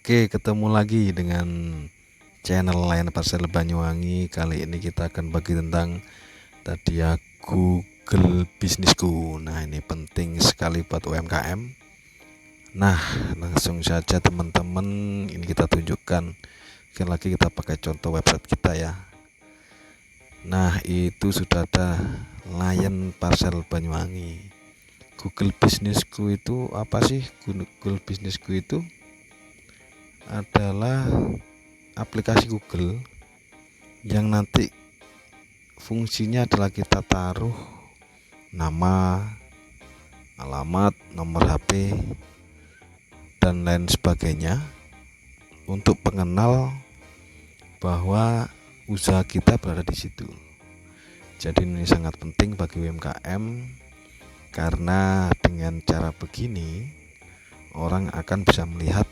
Oke, ketemu lagi dengan channel layanan parcel Banyuwangi. Kali ini kita akan bagi tentang tadi ya, Google Bisnisku. Nah, ini penting sekali buat UMKM. Nah, langsung saja teman-teman, ini kita tunjukkan. Sekali lagi kita pakai contoh website kita ya. Nah, itu sudah ada layanan parcel Banyuwangi. Google Bisnisku itu apa sih? Google Bisnisku itu adalah aplikasi Google yang nanti fungsinya adalah kita taruh nama, alamat, nomor HP, dan lain sebagainya untuk pengenal bahwa usaha kita berada di situ. Jadi ini sangat penting bagi UMKM karena dengan cara begini orang akan bisa melihat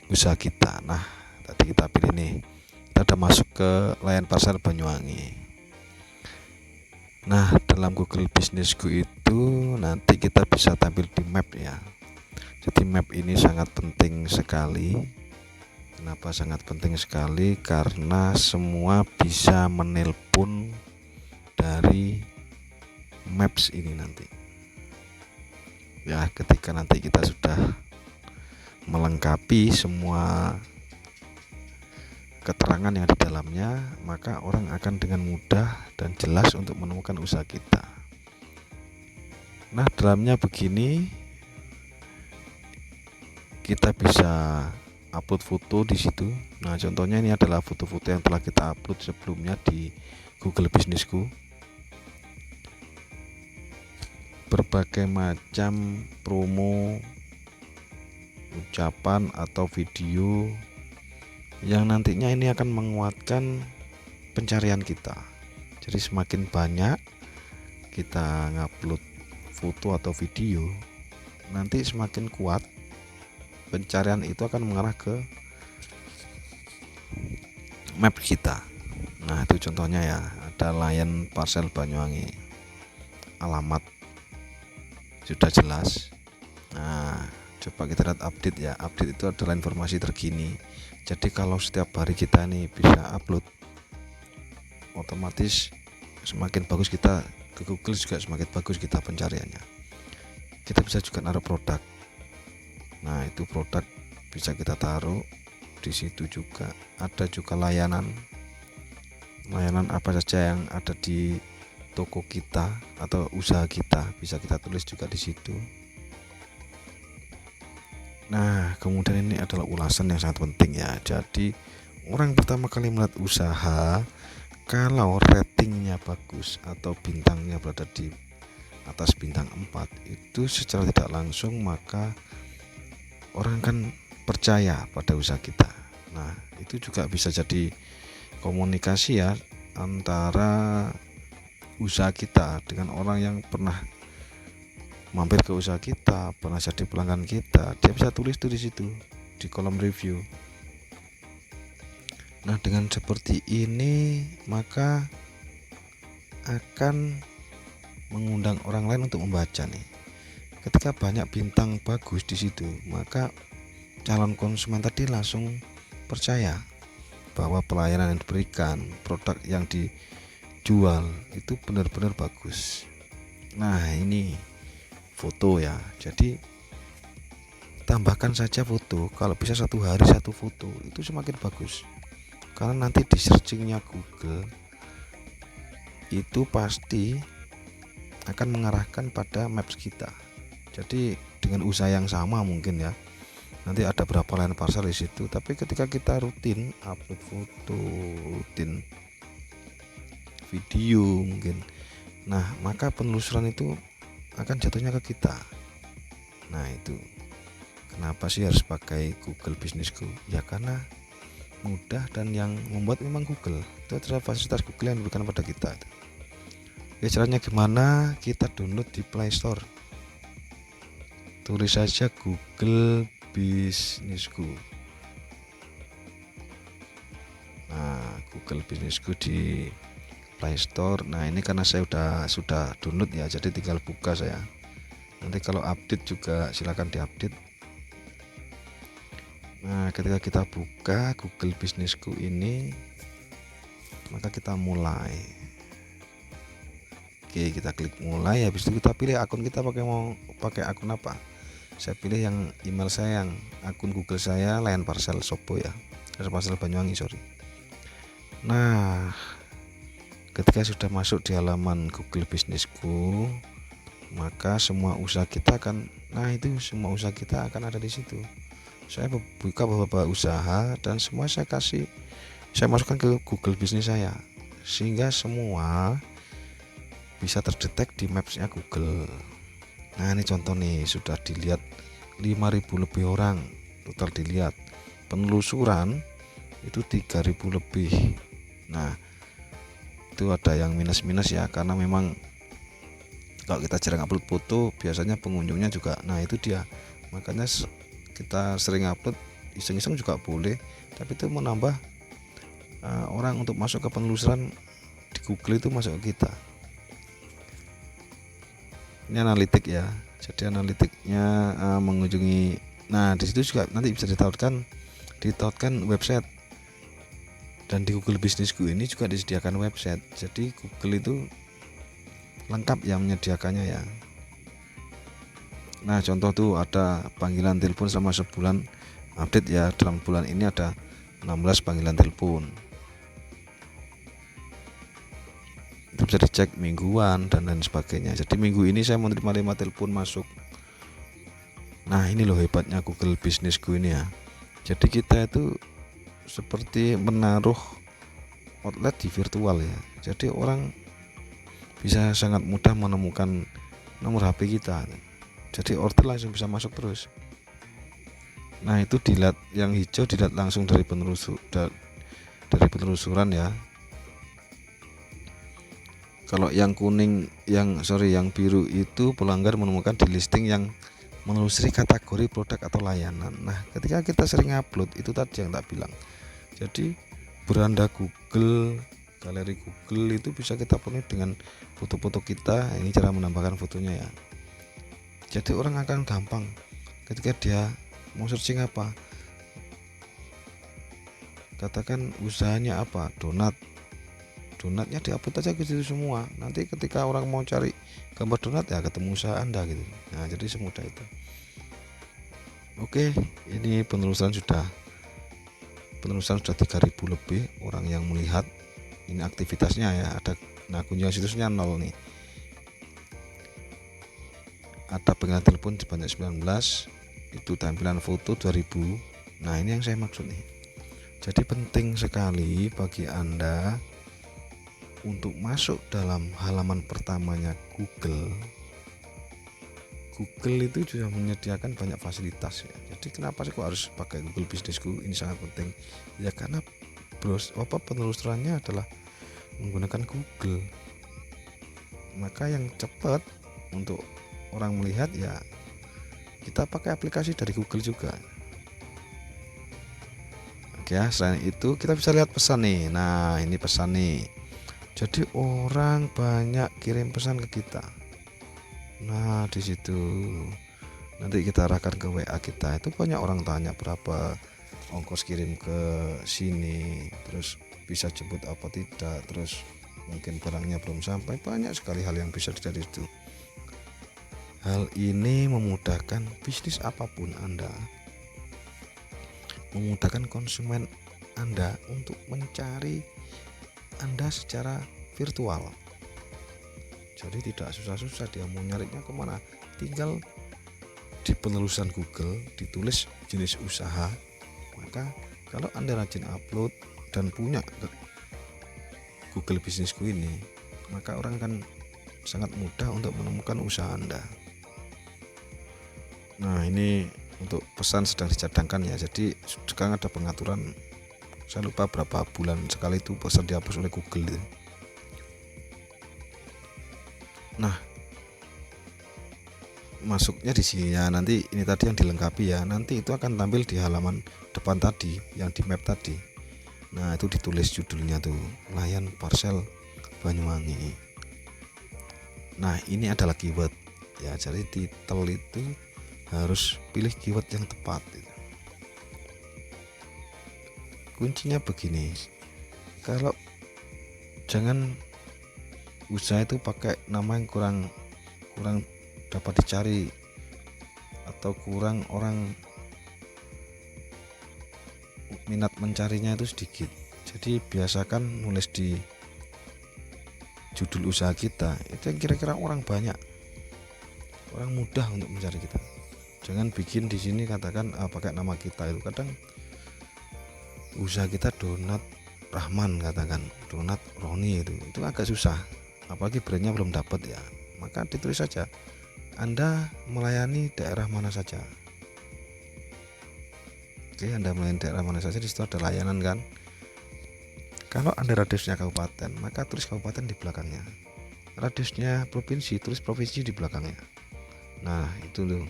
usaha kita. Nah, tadi kita pilih nih, kita udah masuk ke layanan pasar Banyuwangi. Nah, dalam Google Bisnisku itu nanti kita bisa tampil di map ya. Jadi map ini sangat penting sekali. Kenapa sangat penting sekali? Karena semua bisa menelpon dari maps ini nanti ya. Ketika nanti kita sudah melengkapi semua keterangan yang di dalamnya, maka orang akan dengan mudah dan jelas untuk menemukan usaha kita. Nah, dalamnya begini, kita bisa upload foto di situ. Nah, contohnya ini adalah foto-foto yang telah kita upload sebelumnya di Google Bisnisku. Berbagai macam promo, ucapan atau video yang nantinya ini akan menguatkan pencarian kita. Jadi semakin banyak kita ngupload foto atau video, nanti semakin kuat pencarian itu akan mengarah ke map kita. Nah, itu contohnya ya, ada layanan parcel Banyuwangi, alamat sudah jelas. Nah, coba kita lihat update ya. Update itu adalah informasi terkini. Jadi kalau setiap hari kita nih bisa upload, otomatis semakin bagus kita ke Google, juga semakin bagus kita pencariannya. Kita bisa juga naruh produk. Nah, itu produk bisa kita taruh di situ juga. Ada juga layanan apa saja yang ada di toko kita atau usaha kita, bisa kita tulis juga di situ. Nah, kemudian ini adalah ulasan yang sangat penting ya. Jadi orang pertama kali melihat usaha, kalau ratingnya bagus atau bintangnya berada di atas bintang 4, itu secara tidak langsung maka orang kan percaya pada usaha kita. Nah, itu juga bisa jadi komunikasi ya antara usaha kita dengan orang yang pernah mampir ke usaha kita, pernah jadi pelanggan kita. Dia bisa tulis tuh di situ di kolom review. Nah, dengan seperti ini maka akan mengundang orang lain untuk membaca nih. Ketika banyak bintang bagus di situ, maka calon konsumen tadi langsung percaya bahwa pelayanan yang diberikan, produk yang dijual itu benar-benar bagus. Nah, ini foto ya. Jadi tambahkan saja foto, kalau bisa satu hari satu foto, itu semakin bagus. Karena nanti di searchingnya Google itu pasti akan mengarahkan pada maps kita. Jadi dengan usaha yang sama mungkin ya, nanti ada berapa layanan parcel di situ, tapi ketika kita rutin upload foto, rutin video mungkin, nah maka penelusuran itu akan jatuhnya ke kita. Nah, itu kenapa sih harus pakai Google Bisnisku ya, karena mudah dan yang membuat memang Google. Itu adalah fasilitas Google yang diberikan pada kita. Oke, caranya gimana? Kita download di Play Store, tulis saja Google Bisnisku. Nah, Google Bisnisku di Play Store. Nah, ini karena saya sudah download ya, jadi tinggal buka saya. Nanti kalau update juga silakan diupdate. Nah, ketika kita buka Google Bisnisku ini, maka kita mulai. Oke, kita klik mulai. Habis itu kita pilih akun kita mau pakai akun apa. Saya pilih yang email saya, yang akun Google saya Layan Parcel Sopo ya, Parcel Banyuwangi, sorry. Nah, ketika sudah masuk di halaman Google Bisnisku, maka semua usaha kita akan, semua usaha kita akan ada di situ. Saya buka beberapa usaha dan semua saya masukkan ke Google Bisnis saya, sehingga semua bisa terdetek di Maps-nya Google. Nah, ini contoh nih, sudah dilihat 5.000 lebih orang total dilihat. Penelusuran itu 3.000 lebih. Nah, itu ada yang minus-minus ya, karena memang kalau kita jarang upload foto biasanya pengunjungnya juga, nah itu dia, makanya kita sering upload iseng-iseng juga boleh, tapi itu menambah orang untuk masuk ke penelusuran di Google itu masuk ke kita. Ini analitik ya, jadi analitiknya mengunjungi, nah di situ juga nanti bisa ditautkan website, dan di Google Bisnisku ini juga disediakan website, jadi Google itu lengkap ya menyediakannya ya. Nah, contoh tuh ada panggilan telepon selama sebulan update ya, dalam bulan ini ada 16 panggilan telepon. Itu bisa dicek mingguan dan lain sebagainya. Jadi minggu ini saya menerima 5 telepon masuk. Nah, ini loh hebatnya Google Bisnisku ini ya. Jadi kita itu seperti menaruh outlet di virtual ya. Jadi orang bisa sangat mudah menemukan nomor HP kita. Jadi order langsung bisa masuk terus. Nah, itu dilihat yang hijau, dilihat langsung dari penelusuran ya. Kalau yang kuning, yang biru itu pelanggan menemukan di listing yang menelusuri kategori produk atau layanan. Nah, ketika kita sering upload, itu tadi yang tak bilang. Jadi beranda Google, galeri Google itu bisa kita penuhi dengan foto-foto kita. Ini cara menambahkan fotonya ya. Jadi orang akan gampang ketika dia mau searching apa, katakan usahanya apa, donatnya diupload aja ke situ semua. Nanti ketika orang mau cari gambar donat ya ketemu usaha Anda gitu. Nah, jadi semudah itu. Oke, ini penelusuran sudah 3.000 lebih orang yang melihat. Ini aktivitasnya ya, ada, nah kunjungan situsnya 0 nih. Ada panggilan telepon sebanyak 19, itu tampilan foto 2000. Nah, ini yang saya maksud nih. Jadi penting sekali bagi Anda untuk masuk dalam halaman pertamanya Google. Google itu sudah menyediakan banyak fasilitas ya. Jadi kenapa sih kok harus pakai Google Bisnisku? Ini sangat penting ya, karena penelusurannya adalah menggunakan Google. Maka yang cepat untuk orang melihat ya, kita pakai aplikasi dari Google juga. Oke ya, selain itu kita bisa lihat pesan nih. Nah, ini pesan nih. Jadi orang banyak kirim pesan ke kita. Nah, di situ nanti kita arahkan ke WA kita. Itu banyak orang tanya berapa ongkos kirim ke sini, terus bisa jemput apa tidak, terus mungkin barangnya belum sampai. Banyak sekali hal yang bisa dilihat itu. Hal ini memudahkan bisnis apapun Anda, memudahkan konsumen Anda untuk mencari Anda secara virtual. Jadi tidak susah-susah dia mau nyarinya kemana, tinggal di penelusuran Google ditulis jenis usaha. Maka kalau Anda rajin upload dan punya Google Bisnisku ini, maka orang akan sangat mudah untuk menemukan usaha Anda. Nah, ini untuk pesan sedang dicadangkan ya. Jadi sekarang ada pengaturan, saya lupa berapa bulan sekali itu pesan dihapus oleh Google itu. Nah, masuknya di sini ya, nanti ini tadi yang dilengkapi ya, nanti itu akan tampil di halaman depan tadi yang di map tadi. Nah, itu ditulis judulnya tuh, Layan Parcel Banyuwangi. Nah, ini adalah keyword ya, jadi titel itu harus pilih keyword yang tepat gitu. kuncinya begini, kalau jangan usaha itu pakai nama yang kurang dapat dicari atau kurang orang minat mencarinya itu sedikit. Jadi biasakan nulis di judul usaha kita itu yang kira-kira orang banyak, orang mudah untuk mencari kita. Jangan bikin di sini katakan pakai nama kita, itu kadang usaha kita Donat Rahman, katakan Donat Roni, itu agak susah, apalagi brandnya belum dapat ya. Maka ditulis saja Anda melayani daerah mana saja. Oke, Anda melayani daerah mana saja, di situ ada layanan kan. Kalau Anda radiusnya kabupaten, maka tulis kabupaten di belakangnya. Radiusnya provinsi, tulis provinsi di belakangnya. Nah, itu loh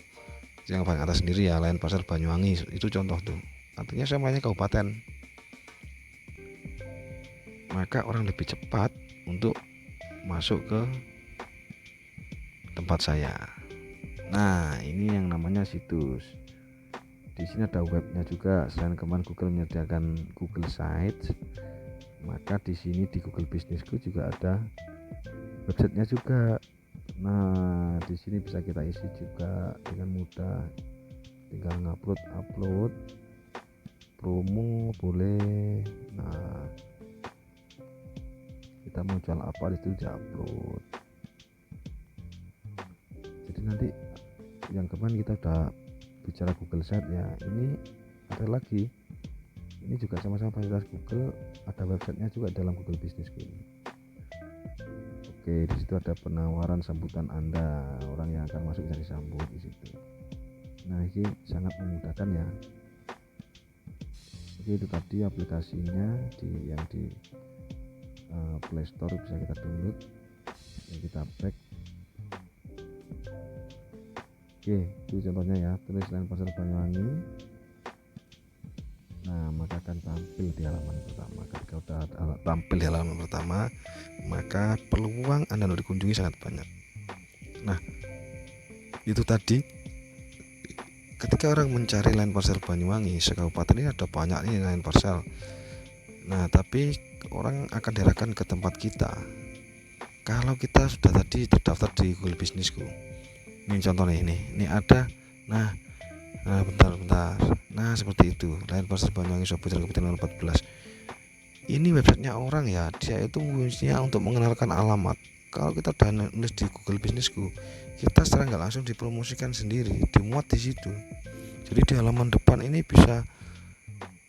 yang paling atas sendiri ya, Layan Pasar Banyuwangi, itu contoh tuh. Artinya saya melayani kabupaten. Maka orang lebih cepat untuk masuk ke tempat saya. Nah, ini yang namanya situs. Di sini ada webnya juga. Selain kemarin Google menyediakan Google Sites, maka di sini di Google Businessku juga ada websitenya juga. Nah, di sini bisa kita isi juga dengan mudah. Tinggal ngupload promo boleh. Nah, kita mau jual apa di situ diupload. Jadi nanti yang kemarin kita udah bicara Google Site ya, ini ada lagi, ini juga sama-sama fasilitas Google, ada websitenya juga dalam Google Business ini. Oke, di situ ada penawaran sambutan Anda, orang yang akan masuk bisa disambut di situ. Nah, ini sangat memudahkan ya. Oke, itu tadi aplikasinya yang di Play Store, bisa kita download, kita back. Oke, itu contohnya ya, tulis Layan Pasar Banyuwangi. Nah, maka akan tampil di halaman pertama. Ketika sudah tampil di halaman pertama, maka peluang Anda untuk dikunjungi sangat banyak. Nah, itu tadi, ketika orang mencari Layan Pasar Banyuwangi, sekabupaten ini ada banyak nih Layan Pasar. Nah, tapi orang akan diarahkan ke tempat kita kalau kita sudah tadi terdaftar di Google Businessku. Ini contohnya, ini ada. Nah, bentar. Nah, seperti itu, Layan Pasar Banyuwangi Sopujar Kabupaten 14. Ini websitenya orang ya, dia itu fungsinya untuk mengenalkan alamat. Kalau kita udah nulis di Google Businessku, kita secara nggak langsung dipromosikan sendiri, dimuat di situ. Jadi di halaman depan ini bisa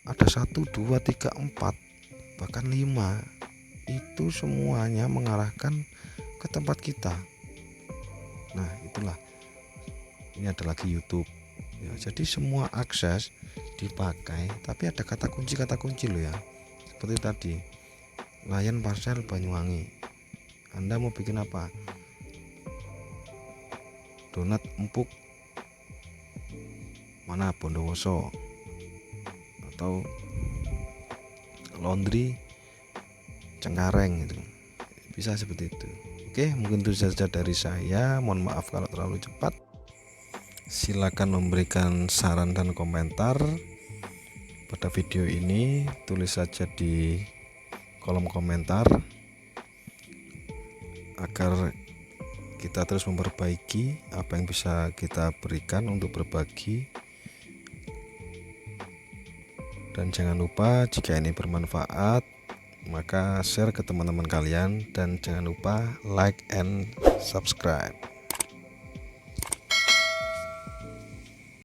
ada 1, 2, 3, 4, bahkan 5. Itu semuanya mengarahkan ke tempat kita. Nah, itulah. Ini ada lagi YouTube ya, jadi semua akses dipakai, tapi ada kata kunci loh ya, seperti tadi Layan Pasar Banyuwangi. Anda mau bikin apa? Donat empuk mana, Bondowoso, atau laundry Cengkareng, gitu bisa seperti itu. Oke, mungkin itu saja dari saya, mohon maaf kalau terlalu cepat. Silakan memberikan saran dan komentar pada video ini, tulis saja di kolom komentar agar kita terus memperbaiki apa yang bisa kita berikan untuk berbagi. Dan jangan lupa, jika ini bermanfaat, maka share ke teman-teman kalian, dan jangan lupa like and subscribe.